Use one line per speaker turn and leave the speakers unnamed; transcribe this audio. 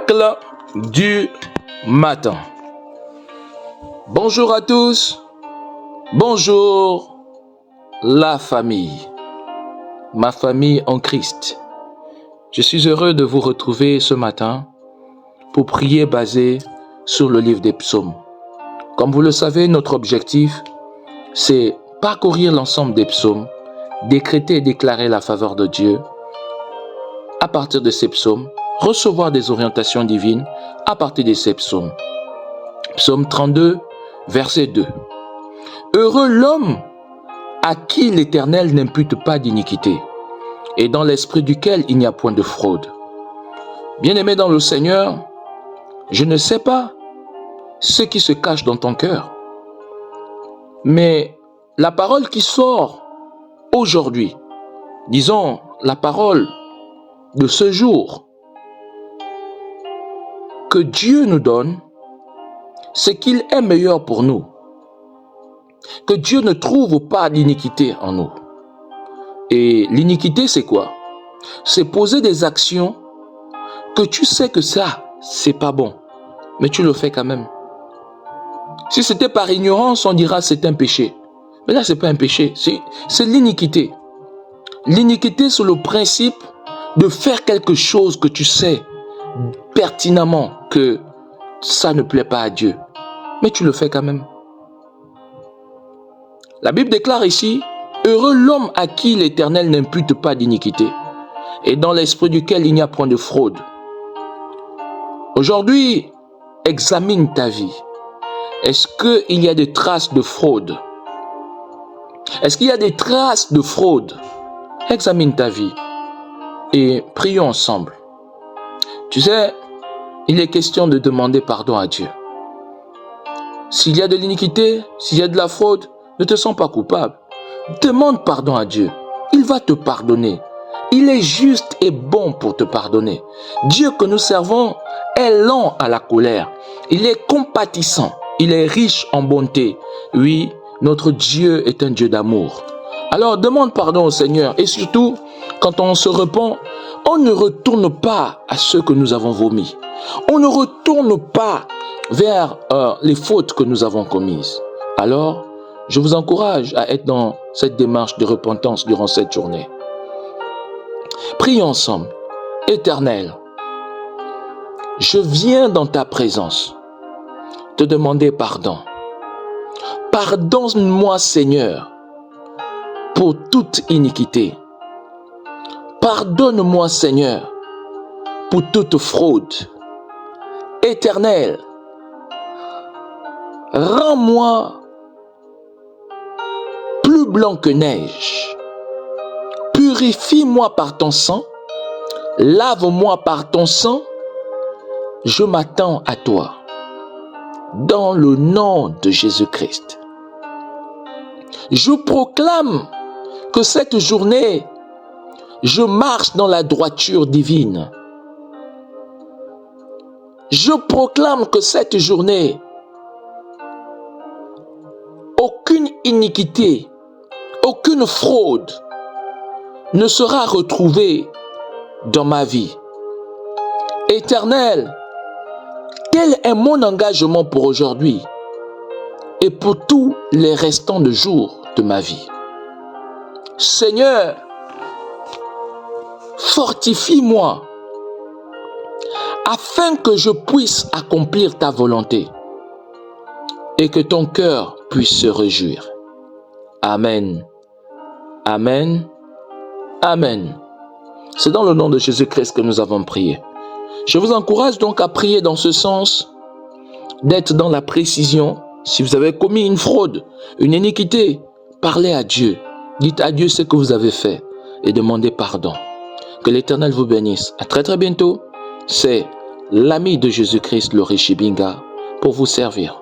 Miracle du matin. Bonjour à tous. Bonjour la famille. Ma famille en Christ. Je suis heureux de vous retrouver ce matin pour prier basé sur le livre des psaumes. Comme vous le savez, notre objectif, c'est parcourir l'ensemble des psaumes, décréter et déclarer la faveur de Dieu à partir de ces psaumes, recevoir des orientations divines à partir de ces psaumes. Psaume 32, verset 2. Heureux l'homme à qui l'Éternel n'impute pas d'iniquité et dans l'esprit duquel il n'y a point de fraude. Bien-aimé dans le Seigneur, je ne sais pas ce qui se cache dans ton cœur, mais la parole qui sort aujourd'hui, disons la parole de ce jour, que Dieu nous donne, c'est qu'il est meilleur pour nous. Que Dieu ne trouve pas d'iniquité en nous. Et l'iniquité, c'est quoi? C'est poser des actions que tu sais que ça, c'est pas bon, mais tu le fais quand même. Si c'était par ignorance, on dira c'est un péché. Mais là, c'est pas un péché, c'est l'iniquité. L'iniquité, c'est le principe de faire quelque chose que tu sais pertinemment que ça ne plaît pas à Dieu, mais tu le fais quand même. La Bible déclare ici, heureux l'homme à qui l'Éternel n'impute pas d'iniquité et dans l'esprit duquel il n'y a point de fraude. Aujourd'hui, examine ta vie. Est-ce qu'il y a des traces de fraude? Est-ce qu'il y a des traces de fraude? Examine ta vie et prions ensemble. Tu sais, il est question de demander pardon à Dieu. S'il y a de l'iniquité, s'il y a de la fraude, ne te sens pas coupable. Demande pardon à Dieu. Il va te pardonner. Il est juste et bon pour te pardonner. Dieu que nous servons est lent à la colère. Il est compatissant. Il est riche en bonté. Oui, notre Dieu est un Dieu d'amour. Alors demande pardon au Seigneur et surtout, quand on se repent, on ne retourne pas à ce que nous avons vomi. On ne retourne pas vers les fautes que nous avons commises. Alors, je vous encourage à être dans cette démarche de repentance durant cette journée. Prions ensemble. Éternel, je viens dans ta présence te demander pardon. Pardonne-moi, Seigneur, pour toute iniquité. Pardonne-moi, Seigneur, pour toute fraude. Éternel, rends-moi plus blanc que neige. Purifie-moi par ton sang. Lave-moi par ton sang. Je m'attends à toi. Dans le nom de Jésus-Christ. Je proclame que cette journée, je marche dans la droiture divine. Je proclame que cette journée, aucune iniquité, aucune fraude ne sera retrouvée dans ma vie. Éternel, quel est mon engagement pour aujourd'hui et pour tous les restants de jours de ma vie? Seigneur, fortifie-moi afin que je puisse accomplir ta volonté et que ton cœur puisse se réjouir. Amen. Amen. Amen. C'est dans le nom de Jésus-Christ que nous avons prié. Je vous encourage donc à prier dans ce sens, d'être dans la précision. Si vous avez commis une fraude, une iniquité, parlez à Dieu. Dites à Dieu ce que vous avez fait et demandez pardon. Que l'Éternel vous bénisse. À très très bientôt. C'est l'ami de Jésus-Christ, Laurie Chibinga, pour vous servir.